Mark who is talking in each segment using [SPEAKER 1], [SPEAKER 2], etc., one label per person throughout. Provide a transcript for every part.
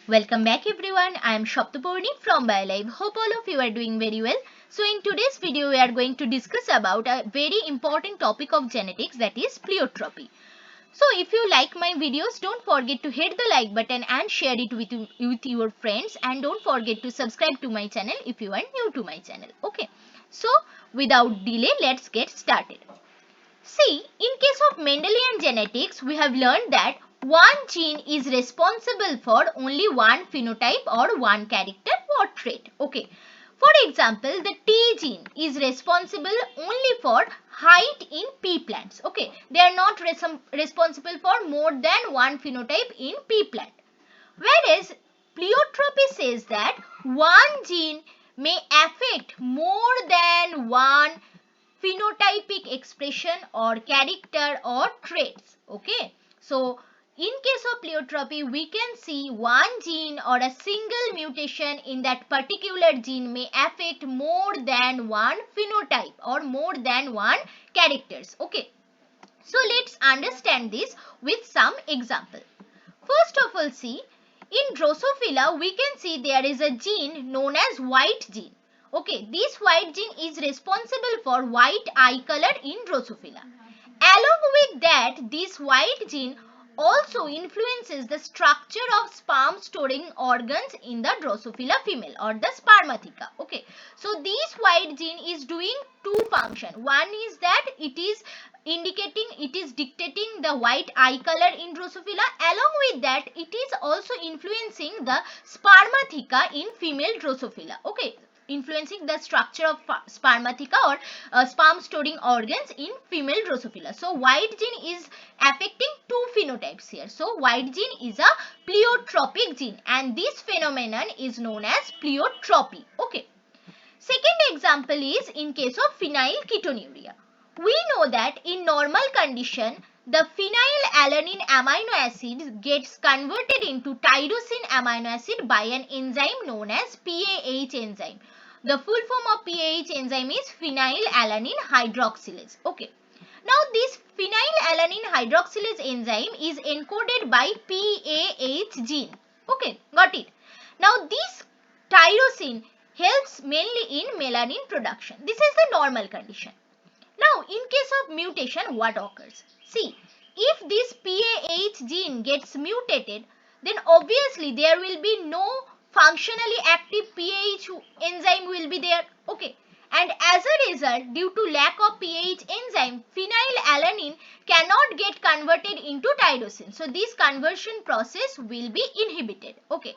[SPEAKER 1] Welcome back everyone. I am Saptaparni from BioLive. Hope all of you are doing very well. So in today's video we are going to discuss about a very important topic of genetics, that is pleiotropy. So if you like my videos, don't forget to hit the like button and share it with your friends, and don't forget to subscribe to my channel if you are new to my channel. Okay. So without delay, let's get started. See, in case of Mendelian genetics, we have learned that one gene is responsible for only one phenotype or one character or trait. Okay. For example, the T gene is responsible only for height in pea plants. Okay. They are not responsible for more than one phenotype in pea plant. Whereas pleiotropy says that one gene may affect more than one phenotypic expression or character or traits. Okay. So in case of pleiotropy, we can see one gene or a single mutation in that particular gene may affect more than one phenotype or more than one characters. Okay. So let's understand this with some example. First of all, see, in Drosophila, we can see there is a gene known as white gene. Okay, this white gene is responsible for white eye color in Drosophila. Along with that, this white gene also influences the structure of sperm storing organs in the Drosophila female or the spermatheca. Okay, so this white gene is doing two functions. One is that it is dictating the white eye color in Drosophila. Along with that, it is also influencing the spermatheca in female Drosophila. Okay, influencing the structure of spermatheca or sperm storing organs in female Drosophila. So white gene is affecting two phenotypes here. So white gene is a pleiotropic gene, and this phenomenon is known as pleiotropy. Okay. Second example is in case of phenylketonuria. We know that in normal condition, the phenylalanine amino acid gets converted into tyrosine amino acid by an enzyme known as PAH enzyme. The full form of PAH enzyme is phenylalanine hydroxylase. Okay. Now this phenylalanine hydroxylase enzyme is encoded by PAH gene. Okay, got it. Now this tyrosine helps mainly in melanin production. This is the normal condition. Now, in case of mutation, what occurs? See, if this PAH gene gets mutated, then obviously there will be no functionally active PAH enzyme will be there. Okay. And as a result, due to lack of PAH enzyme, phenylalanine cannot get converted into tyrosine. So, this conversion process will be inhibited. Okay.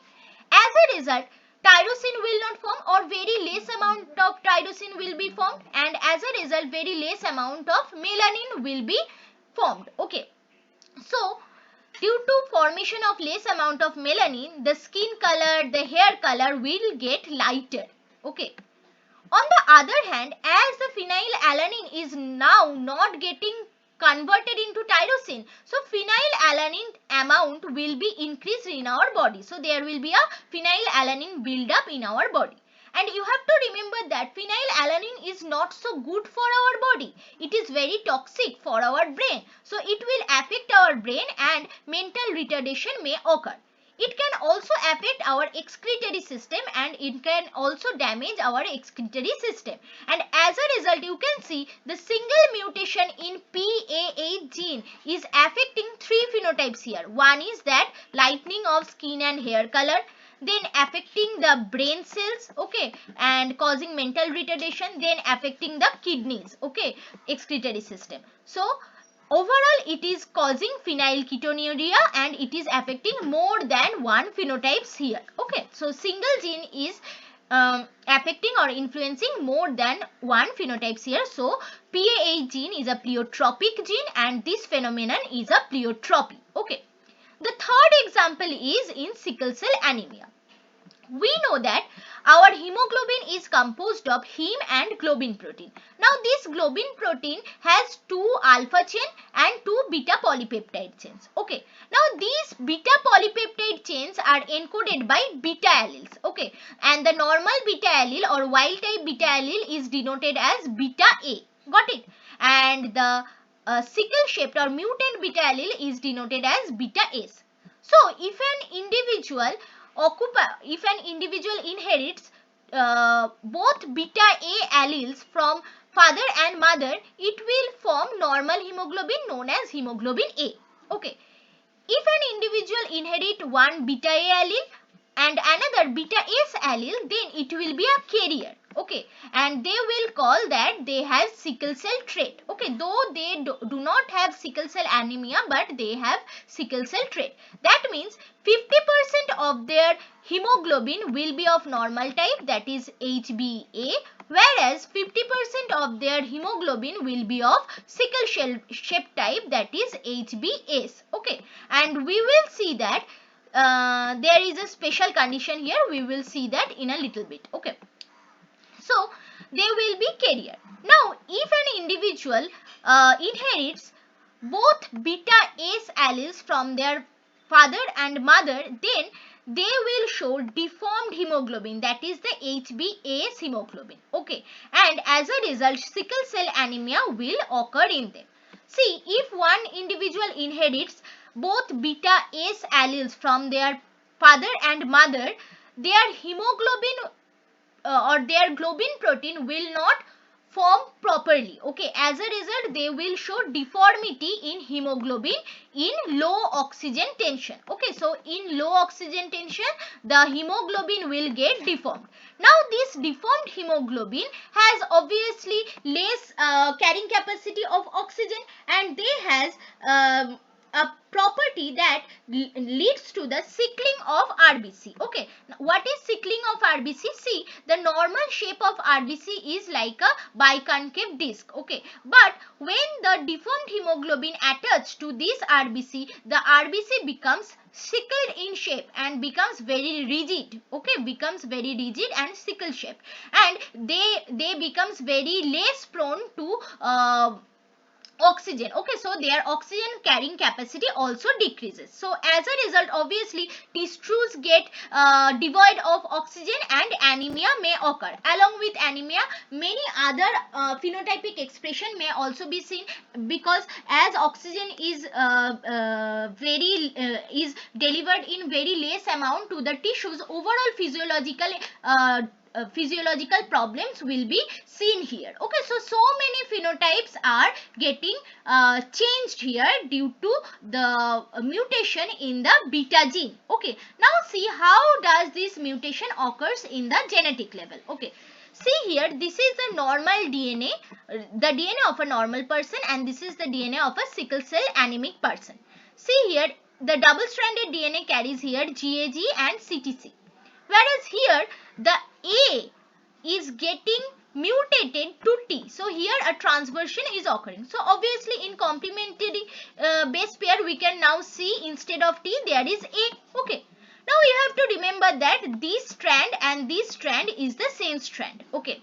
[SPEAKER 1] As a result, tyrosine will not form, or very less amount of tyrosine will be formed, and as a result very less amount of melanin will be formed. Okay. So due to formation of less amount of melanin, the skin color, the hair color will get lighter. Okay. On the other hand, as the phenylalanine is now not getting converted into tyrosine, so phenylalanine amount will be increased in our body. So there will be a phenylalanine build-up in our body. And you have to remember that phenylalanine is not so good for our body. It is very toxic for our brain. So it will affect our brain and mental retardation may occur. It can also affect our excretory system, and it can also damage our excretory system. And as a result, you can see the single mutation in PAH gene is affecting three phenotypes here. One is that lightening of skin and hair color, then affecting the brain cells, okay, and causing mental retardation, then affecting the kidneys, okay, excretory system. So overall, it is causing phenylketonuria and it is affecting more than one phenotypes here. Okay, so single gene is affecting or influencing more than one phenotypes here. So PAH gene is a pleiotropic gene, and this phenomenon is a pleiotropy. Okay. The third example is in sickle cell anemia. We know that our hemoglobin is composed of heme and globin protein. Now this globin protein has two alpha chain and two beta polypeptide chains. Okay. Now these beta polypeptide chains are encoded by beta alleles. Okay. And the normal beta allele or wild type beta allele is denoted as beta A. Got it? And the sickle shaped or mutant beta allele is denoted as beta S. So if an individual if an individual inherits both beta A alleles from father and mother, it will form normal hemoglobin known as hemoglobin A. Okay. If an individual inherit one beta A allele and another beta S allele, then it will be a carrier. Okay, and they will call that they have sickle cell trait. Okay, though they do not have sickle cell anemia, but they have sickle cell trait. That means 50% of their hemoglobin will be of normal type, that is HbA, whereas 50% of their hemoglobin will be of sickle cell shape type, that is HbS. Okay, and we will see that there is a special condition here. We will see that in a little bit. Okay, so they will be carrier. Now, if an individual inherits both beta S alleles from their father and mother, then they will show deformed hemoglobin, that is the HbAs hemoglobin. Okay, and as a result, sickle cell anemia will occur in them. See, if one individual inherits both beta S alleles from their father and mother, their hemoglobin or their globin protein will not form properly. Okay, as a result, they will show deformity in hemoglobin in low oxygen tension. Okay, so in low oxygen tension, the hemoglobin will get deformed. Now, this deformed hemoglobin has obviously less carrying capacity of oxygen, and they has a property that leads to the sickling of RBC. Okay, what is sickling of RBC? See, the normal shape of RBC is like a biconcave disc. Okay, but when the deformed hemoglobin attached to this RBC, the RBC becomes sickled in shape and becomes very rigid. Okay, becomes very rigid and sickle shape, and they becomes very less prone to oxygen. Okay, so their oxygen carrying capacity also decreases. So as a result, obviously tissues get devoid of oxygen and anemia may occur. Along with anemia, many other phenotypic expression may also be seen, because as oxygen is is delivered in very less amount to the tissues, overall physiological problems will be seen here. Okay, so many phenotypes are getting changed here due to the mutation in the beta gene. Okay, now see how does this mutation occurs in the genetic level. Okay, see here, this is the normal DNA, the DNA of a normal person, and this is the DNA of a sickle cell anemic person. See here, the double-stranded DNA carries here GAG and CTC, whereas here the A is getting mutated to T. So here a transversion is occurring. So obviously in complementary base pair, we can now see instead of T there is A. Okay. Now you have to remember that this strand and this strand is the same strand. Okay.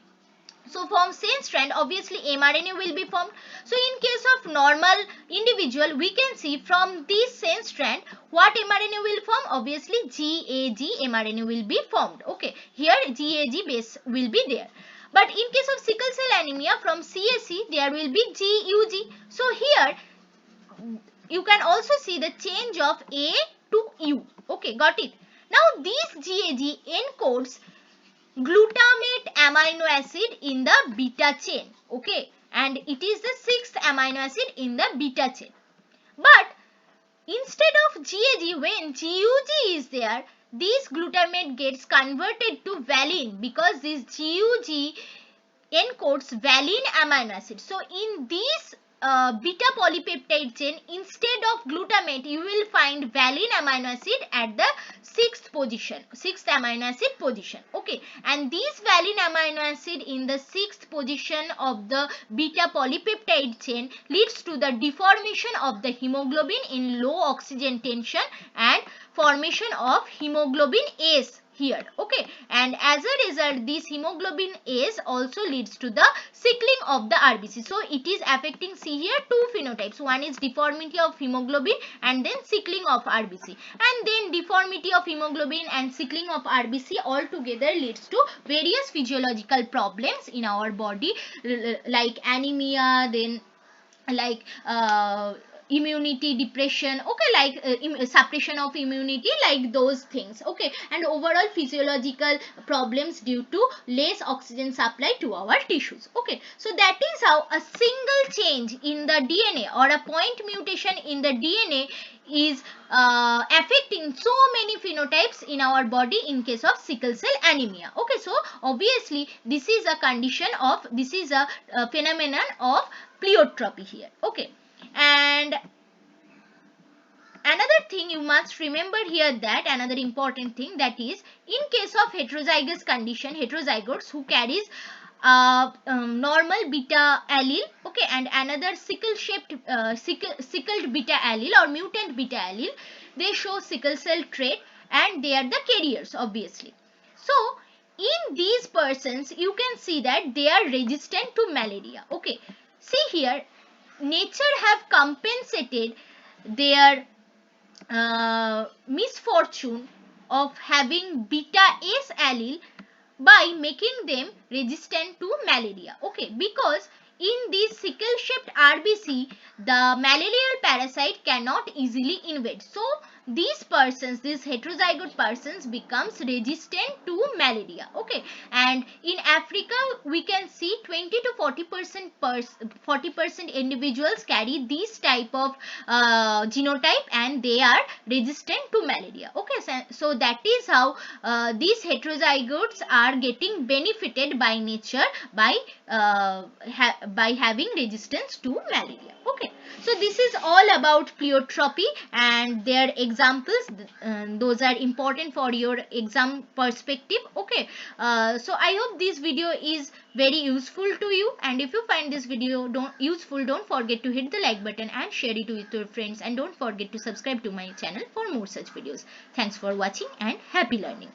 [SPEAKER 1] So from same strand, obviously mRNA will be formed. So in case of normal individual, we can see from this same strand what mRNA will form. Obviously GAG mRNA will be formed. Okay, here GAG base will be there. But in case of sickle cell anemia, from CAC there will be GUG. So here you can also see the change of A to U. Okay, got it. Now this GAG encodes glutamate amino acid in the beta chain. Okay, and it is the 6th amino acid in the beta chain. But instead of GAG, when GUG is there, this glutamate gets converted to valine, because this GUG encodes valine amino acid. So in this beta polypeptide chain, instead of glutamate, you will find valine amino acid at the 6th position, 6th amino acid position. Okay, and this valine amino acid in the 6th position of the beta polypeptide chain leads to the deformation of the hemoglobin in low oxygen tension and formation of hemoglobin S here. Okay, and as a result, this hemoglobin S also leads to the sickling of the RBC. So it is affecting, see here, two phenotypes. One is deformity of hemoglobin and then sickling of RBC, and then deformity of hemoglobin and sickling of RBC all together leads to various physiological problems in our body, like anemia, then like immunity depression, okay, like suppression of immunity, like those things, okay, and overall physiological problems due to less oxygen supply to our tissues, okay. So that is how a single change in the DNA or a point mutation in the DNA is affecting so many phenotypes in our body in case of sickle cell anemia, okay. So obviously this is a condition of, this is a phenomenon of pleiotropy here, okay. And another thing you must remember here, that another important thing, that is in case of heterozygous condition, heterozygotes who carries normal beta allele, okay, and another sickled beta allele or mutant beta allele, they show sickle cell trait and they are the carriers, obviously. So in these persons you can see that they are resistant to malaria, okay. See here, nature have compensated their misfortune of having beta S allele by making them resistant to malaria, okay, because in this sickle shaped RBC the malarial parasite cannot easily invade. So these persons, these heterozygote persons becomes resistant to malaria, okay. And in Africa we can see 20 to 40% individuals carry this type of genotype and they are resistant to malaria, okay. So that is how these heterozygotes are getting benefited by nature by having resistance to malaria, okay. So this is all about pleiotropy and their examples. Those are important for your exam perspective, okay. So I hope this video is very useful to you, and if you find this video useful, don't forget to hit the like button and share it with your friends, and don't forget to subscribe to my channel for more such videos. Thanks for watching and happy learning.